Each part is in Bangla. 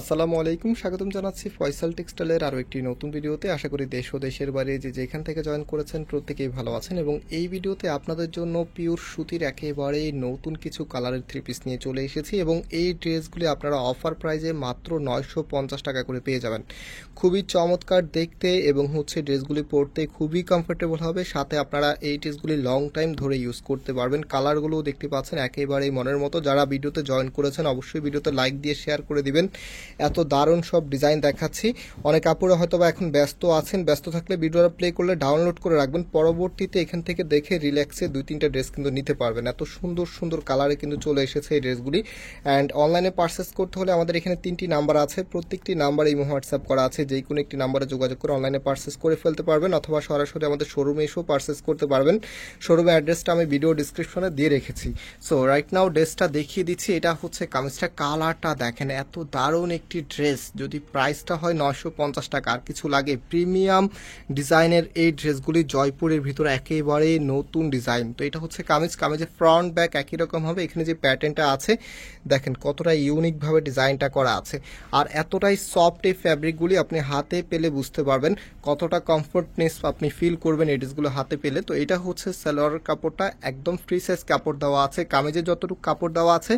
আসসালামু আলাইকুম, স্বাগতম জানাচ্ছি ফয়সাল টেক্সটাইলের আরও একটি নতুন ভিডিওতে। আশা করি দেশ ও দেশের বাইরে যে যেখান থেকে জয়েন করেছেন প্রত্যেকেই ভালো আছেন এবং এই ভিডিওতে আপনাদের জন্য পিওর সুতির একেবারে নতুন কিছু কালারের থ্রি পিস নিয়ে চলে এসেছি এবং এই ড্রেসগুলি আপনারা অফার প্রাইজে মাত্র 950 টাকা করে পেয়ে যাবেন। খুবই চমৎকার দেখতে এবং ড্রেসগুলি পরতে খুবই কমফোর্টেবল হবে, সাথে আপনারা এই ড্রেসগুলি লং টাইম ধরে ইউজ করতে পারবেন। কালারগুলোও দেখতে পাচ্ছেন একেবারেই মনের মতো। যারা ভিডিওতে জয়েন করেছেন অবশ্যই ভিডিওতে লাইক দিয়ে শেয়ার করে দিবেন। এত দারুণ সব ডিজাইন দেখাচ্ছি। অনেক আপুরা হয়তো বা এখন ব্যস্ত আছেন, ব্যস্ত থাকলে ভিডিওটা প্লে করলে ডাউনলোড করে রাখবেন, পরবর্তীতে এখান থেকে দেখে রিল্যাক্সে 2-3টা ড্রেস কিন্তু নিতে পারবেন। এত সুন্দর সুন্দর কালারে কিন্তু চলে এসেছে এই ড্রেসগুলি। অ্যান্ড অনলাইনে পারচেস করতে হলে আমাদের এখানে 3টি নাম্বার আছে, প্রত্যেকটি নাম্বারে ইমো হোয়াটসঅ্যাপ করা আছে, যে কোনো একটি নাম্বারে যোগাযোগ করে অনলাইনে পারচেস করে ফেলতে পারবেন অথবা সরাসরি আমাদের শোরুমে এসেও পারচেস করতে পারবেন। শোরুমের অ্যাড্রেসটা আমি ভিডিও ডিসক্রিপশনে দিয়ে রেখেছি। সো রাইট নাও ড্রেসটা দেখিয়ে দিচ্ছি। এটা কামিজটা, কালারটা দেখেন, এত দারুণ একটি ড্রেস। যদি প্রাইসটা হয় 950 টাকা, আর কিছু লাগে? প্রিমিয়াম ডিজাইনের এই ড্রেসগুলি জয়পুরের ভিতরে একেবারে নতুন ডিজাইন। তো এটা কামিজের ফ্রন্ট ব্যাক একই রকম হবে। এখানে যে প্যাটার্নটা আছে দেখেন কতটা ইউনিকভাবে ডিজাইনটা করা আছে, আর এতটাই সফট এই ফ্যাব্রিকগুলি আপনি হাতে পেলে বুঝতে পারবেন কতটা কমফোর্টনেস আপনি ফিল করবেন এই ড্রেসগুলো হাতে পেলে। তো এটা সালোয়ারের কাপড়টা একদম ফ্রি সাইজ কাপড় দেওয়া আছে। কামিজে যতটুকু কাপড় দেওয়া আছে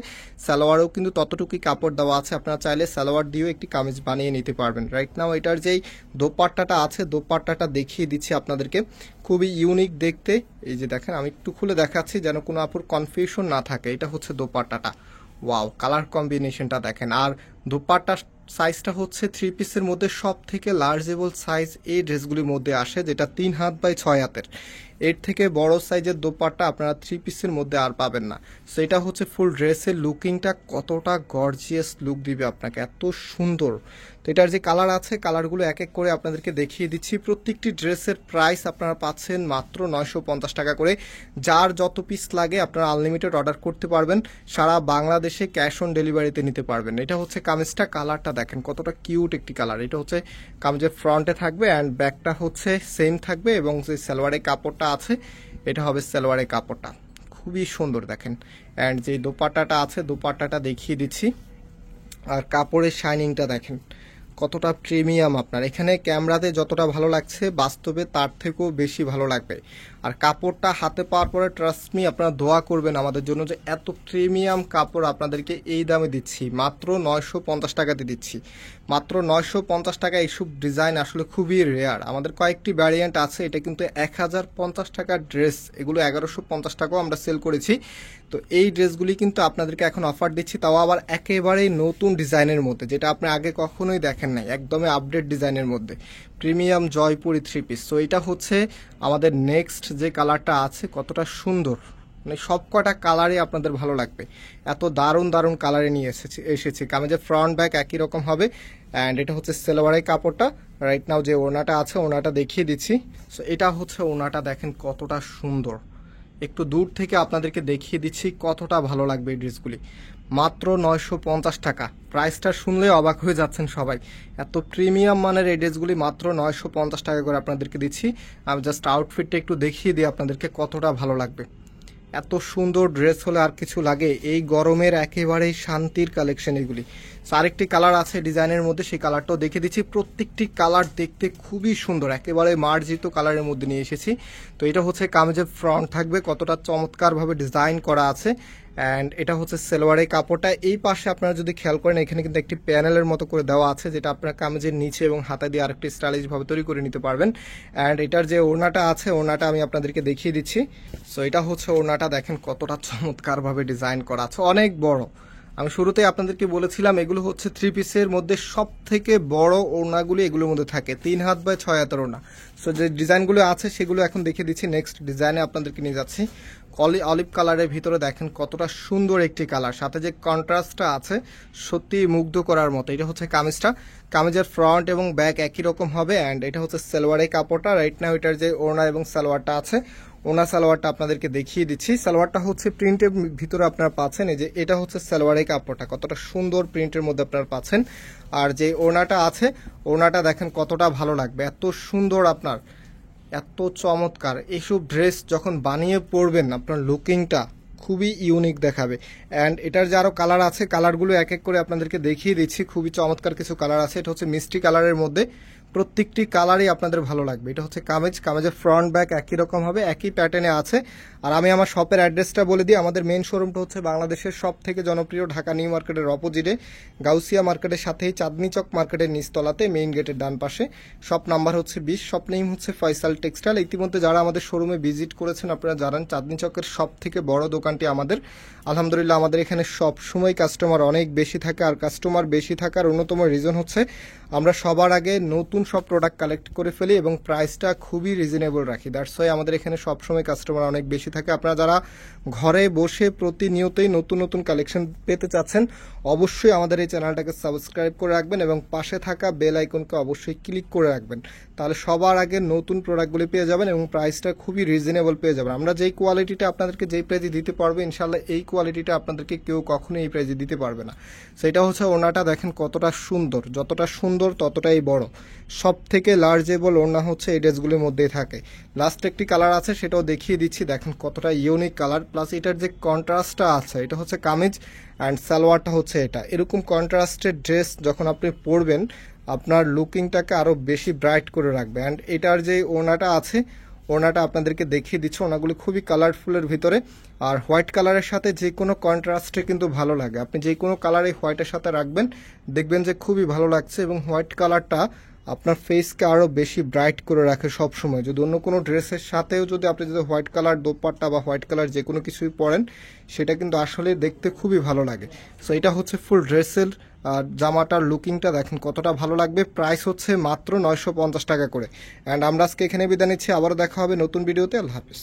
সালোয়ারেও কিন্তু ততটুকুই কাপড় দেওয়া আছে। আপনারা চাইলে সালোয়ার দিয়েও একটি কামিজ বানিয়ে নিতে পারবেন। রাইট নাও এটার যেই দোপাট্টাটা আছে, দোপাট্টাটা দেখিয়ে দিচ্ছি আপনাদেরকে, খুবই ইউনিক দেখতে। এই যে দেখেন, আমি একটু খুলে দেখাচ্ছি যেন কোনো আপুর কনফিউশন না থাকে। এটা দোপাট্টাটা, ওয়াও, কালার কম্বিনেশনটা দেখেন। আর দোপাট্টার সাইজটা থ্রি পিসের মধ্যে সব থেকে লার্জেবল সাইজ এই ড্রেসগুলির মধ্যে আসে, যেটা 3 হাত বাই 6 হাতের। এর থেকে বড় সাইজের দোপাট্টা আপনারা থ্রি পিসের মধ্যে আর পাবেন না। সো এটা ফুল ড্রেসের লুকিংটা কতটা গর্জিয়াস লুক দিবে আপনাকে, এত সুন্দর। তো এটার যে কালার আছে, কালারগুলো এক এক করে আপনাদেরকে দেখিয়ে দিচ্ছি। প্রত্যেকটি ড্রেসের প্রাইস আপনারা পাচ্ছেন মাত্র 950 টাকা করে। যার যত পিস লাগে আপনারা আনলিমিটেড অর্ডার করতে পারবেন, সারা বাংলাদেশে ক্যাশ অন ডেলিভারিতে নিতে পারবেন। এটা কামিজটা, কালারটা দেখেন কতটা কিউট একটি কালার। এটা কামিজের ফ্রন্টে থাকবে অ্যান্ড ব্যাকটা সেম থাকবে, এবং যে সালোয়ারের কাপড়টা আছে এটা হবে সালোয়ারের কাপড়টা, খুবই সুন্দর দেখেন। অ্যান্ড যে দোপাট্টাটা আছে, দোপাট্টাটা দেখিয়ে দিচ্ছি। আর কাপড়ের শাইনিংটা দেখেন কতটা প্রিমিয়াম। আপনার এখানে ক্যামেরাতে যতটা ভালো লাগছে বাস্তবে তার থেকেও বেশি ভালো লাগবে। আর কাপড়টা হাতে পাওয়ার পরে ট্রাস্ট মি আপনারা দোয়া করবেন আমাদের জন্য যে এত প্রিমিয়াম কাপড় আপনাদেরকে এই দামে দিচ্ছি, মাত্র 950 টাকাতে দিচ্ছি। মাত্র 950 টাকা। এইসব ডিজাইন আসলে খুবই রেয়ার। আমাদের কয়েকটি ভ্যারিয়েন্ট আছে, এটা কিন্তু 1050 টাকার ড্রেস, এগুলো 1150 টাকাও আমরা সেল করেছি। তো এই ড্রেসগুলি কিন্তু আপনাদেরকে এখন অফার দিচ্ছি, তাও আবার একেবারেই নতুন ডিজাইনের মধ্যে, যেটা আপনি আগে কখনোই দেখেন নাই, একদমই আপডেট ডিজাইনের মধ্যে প্রিমিয়াম জয়পুরি থ্রি পিস। তো এটা আমাদের নেক্সট যে কালারটা আছে, কতটা সুন্দর, মানে সব কটা কালারই আপনাদের ভালো লাগবে। এত দারুণ দারুণ কালারে নিয়ে এসেছি। কামিজের ফ্রন্ট ব্যাক একই রকম হবে। অ্যান্ড এটা সালোয়ারের কাপড়টা। রাইট নাও যে ওড়নাটা আছে, ওড়নাটা দেখিয়ে দিচ্ছি। সো এটা ওড়নাটা দেখেন কতটা সুন্দর, একটু দূর থেকে আপনাদেরকে দেখিয়ে দিচ্ছি কতটা ভালো লাগবে এই ড্রেসগুলি। মাত্র 950 টাকা। প্রাইসটা শুনলে অবাক হয়ে যাচ্ছেন সবাই, এত প্রিমিয়াম মানের এই ড্রেসগুলি মাত্র 950 টাকা করে আপনাদেরকে দিচ্ছি। আমি জাস্ট আউটফিটটা একটু দেখিয়ে দিই আপনাদেরকে কতটা ভালো লাগবে। এত সুন্দর ড্রেস হলে আর কিছু লাগে? এই গরমের একেবারেই শান্তির কালেকশন এগুলি। আরেকটি কালার আছে ডিজাইনের মধ্যে, সেই কালারটাও দেখে দিচ্ছি। প্রত্যেকটি কালার দেখতে খুবই সুন্দর, একেবারে মার্জিত কালারের মধ্যে নিয়ে এসেছি। তো এটা কামিজের ফ্রন্ট থাকবে, কতটা চমৎকারভাবে ডিজাইন করা আছে। অ্যান্ড এটা সালোয়ারের কাপড়টা। এই পাশে আপনারা যদি খেয়াল করেন, এখানে কিন্তু একটি প্যানেলের মতো করে দেওয়া আছে, যেটা আপনারা কামিজের নিচে এবং হাতা দিয়ে আরেকটি স্টাইলিশভাবে তৈরি করে নিতে পারবেন। অ্যান্ড এটার যে ওড়নাটা আছে, ওড়নাটা আমি আপনাদেরকে দেখিয়ে দিচ্ছি। সো এটা ওড়নাটা দেখেন কতটা চমৎকারভাবে ডিজাইন করা আছে, অনেক বড়। আমি শুরুতেই আপনাদেরকে বলেছিলাম এগুলো থ্রি পিসের মধ্যে সব থেকে বড় ওড়নাগুলি এগুলোর মধ্যে থাকে, 3 হাত বাই 6 হাতের ওড়না। সো যে ডিজাইনগুলো আছে সেগুলো এখন দেখে দিচ্ছি। নেক্সট ডিজাইনে আপনাদেরকে নিয়ে যাচ্ছি। অলিভ কালারের ভিতরে দেখেন কতটা সুন্দর একটি কালার, সাথে যে কন্ট্রাস্টটা আছে সত্যি মুগ্ধ করার মতো। এটা কামিজটা, কামিজের ফ্রন্ট এবং ব্যাক একই রকম হবে। অ্যান্ড এটা সালোয়ারের কাপড়টা। রাইট নাও এটার যে ওড়না এবং সালোয়ারটা আছে, ওনা সালোয়ারটা আপনাদেরকে দেখিয়ে দিচ্ছি। সালোয়ারটা প্রিন্টের ভিতরে আপনারা পাচ্ছেন। এই যে এটা সালোয়ারের কাপড়টা, কতটা সুন্দর প্রিন্টের মধ্যে আপনারা পাচ্ছেন। আর যে ওড়নাটা আছে, ওড়নাটা দেখেন কতটা ভালো লাগবে, এত সুন্দর, আপনার এত চমৎকার। এইসব ড্রেস যখন বানিয়ে পরবেন, আপনার লুকিংটা খুবই ইউনিক দেখাবে। অ্যান্ড এটার যে আরও কালার আছে, কালারগুলো এক এক করে আপনাদেরকে দেখিয়ে দিচ্ছি। খুবই চমৎকার কিছু কালার আছে। এটা হচ্ছে মিষ্টি কালারের মধ্যে, প্রত্যেকটি কালারই আপনাদের ভালো লাগবে। এটা হচ্ছে কামেজের ফ্রন্ট ব্যাক একই রকম হবে, একই প্যাটার্নে আছে। আর আমি আমার শপের অ্যাড্রেসটা বলে দিই। আমাদের মেন শোরুমটা হচ্ছে বাংলাদেশের সব থেকে জনপ্রিয় ঢাকা নিউ মার্কেটের অপোজিটে, গাউসিয়া মার্কেটের সাথেই চাঁদনি চক মার্কেটের নিচতলাতে, মেইন গেটের ডান পাশে। শপ নাম্বার হচ্ছে 20, শপ নেম হচ্ছে ফয়সাল টেক্সটাইল। ইতিমধ্যে যারা আমাদের শোরুমে ভিজিট করেছেন আপনারা জানেন চাঁদনি চকের সব থেকে বড় দোকানটি আমাদের। আলহামদুলিল্লাহ আমাদের এখানে সব সময় কাস্টমার অনেক বেশি থাকে। আর কাস্টমার বেশি থাকার অন্যতম রিজন হচ্ছে আমরা সবার আগে নতুন সব প্রোডাক্ট কালেক্ট করে ফেলি এবং প্রাইসটা খুবই রিজনেবল রাখি। দ্যাটস ওয়াই আমাদের এখানে সবসময় কাস্টমার অনেক বেশি থাকে। আপনারা যারা ঘরে বসে প্রতিনিয়তই নতুন নতুন কালেকশন পেতে চাচ্ছেন অবশ্যই আমাদের এই চ্যানেলটাকে সাবস্ক্রাইব করে রাখবেন এবং পাশে থাকা বেল আইকনকে অবশ্যই ক্লিক করে রাখবেন। তাহলে সবার আগে নতুন প্রোডাক্টগুলি পেয়ে যাবেন এবং প্রাইসটা খুবই রিজনেবল পেয়ে যাবেন। আমরা যেই কোয়ালিটিটা আপনাদেরকে যেই প্রাইজে দিতে পারবো ইনশাল্লাহ এই কোয়ালিটিটা আপনাদেরকে কেউ কখনোই এই প্রাইজে দিতে পারবে না। সেটা হচ্ছে ওড়নাটা দেখেন কতটা সুন্দর, যতটা সুন্দর ততটাই বড়। সব থেকে লার্জেবল ওড়না হচ্ছে এই ড্রেসগুলির মধ্যেই থাকে। লাস্ট একটি কালার আছে সেটাও দেখিয়ে দিচ্ছি, দেখেন কতটা ইউনিক কালার। প্লাস এটার যে কন্ট্রাস্টটা আছে, এটা হচ্ছে কামিজ অ্যান্ড সালোয়ারটা হচ্ছে এটা। এরকম কন্ট্রাস্টের ড্রেস যখন আপনি পরবেন আপনার লুকিংটাকে আরও বেশি ব্রাইট করে রাখবে। অ্যান্ড এটার যে ওড়নাটা আছে, ওড়নাটা আপনাদেরকে দেখিয়ে দিচ্ছি। ওড়নাগুলি খুবই কালারফুলের ভিতরে, আর হোয়াইট কালারের সাথে যে কোনো কন্ট্রাস্টে কিন্তু ভালো লাগে। আপনি যে কোনো কালার এই হোয়াইটের সাথে রাখবেন দেখবেন যে খুবই ভালো লাগছে এবং হোয়াইট কালারটা আপনার ফেসকে আরও বেশি ব্রাইট করে রাখে সব সময়। যদি অন্য কোনো ড্রেসের সাথেও যদি আপনি যদি হোয়াইট কালার দোপাট্টা বা হোয়াইট কালার যে কোনো কিছুই পরেন সেটা কিন্তু আসলে দেখতে খুবই ভালো লাগে। সো এটা হচ্ছে ফুল ড্রেসের আর জামাটার লুকিংটা দেখেন কতটা ভালো লাগবে। প্রাইস হচ্ছে মাত্র 950 টাকা করে। অ্যান্ড আমরা আজকে এখানে বিদায় নিচ্ছি, আবারও দেখা হবে নতুন ভিডিওতে। আল্লাহ হাফিজ।